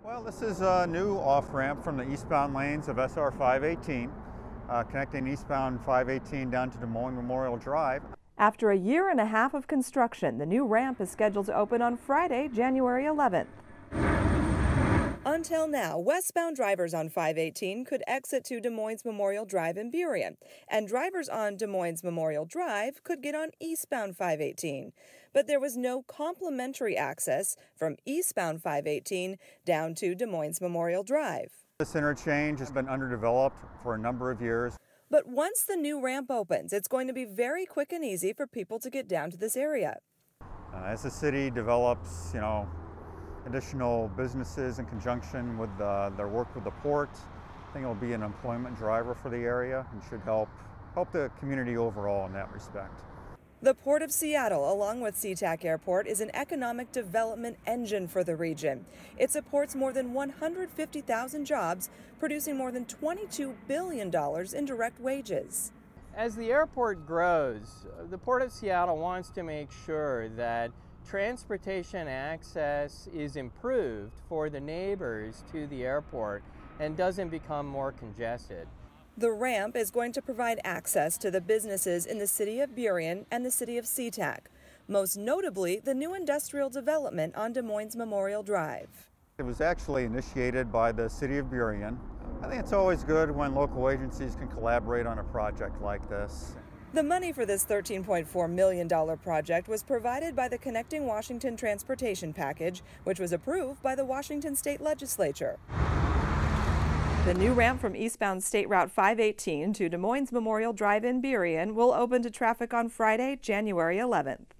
Well, this is a new off-ramp from the eastbound lanes of SR 518, connecting eastbound 518 down to Des Moines Memorial Drive. After a year and a half of construction, the new ramp is scheduled to open on Friday, January 11th. Until now, westbound drivers on 518 could exit to Des Moines Memorial Drive in Burien, and drivers on Des Moines Memorial Drive could get on eastbound 518. But there was no complementary access from eastbound 518 down to Des Moines Memorial Drive. This interchange has been underdeveloped for a number of years. But once the new ramp opens, it's going to be very quick and easy for people to get down to this area. As the city develops, additional businesses in conjunction with their work with the port, I think it'll be an employment driver for the area and should help the community overall in that respect. The Port of Seattle, along with SeaTac Airport, is an economic development engine for the region. It supports more than 150,000 jobs, producing more than $22 billion in direct wages. As the airport grows, the Port of Seattle wants to make sure that transportation access is improved for the neighbors to the airport and doesn't become more congested. The ramp is going to provide access to the businesses in the city of Burien and the city of SeaTac, most notably the new industrial development on Des Moines Memorial Drive. It was actually initiated by the city of Burien. I think it's always good when local agencies can collaborate on a project like this. The money for this $13.4 million project was provided by the Connecting Washington Transportation Package, which was approved by the Washington State Legislature. The new ramp from eastbound State Route 518 to Des Moines Memorial Drive in Burien will open to traffic on Friday, January 11th.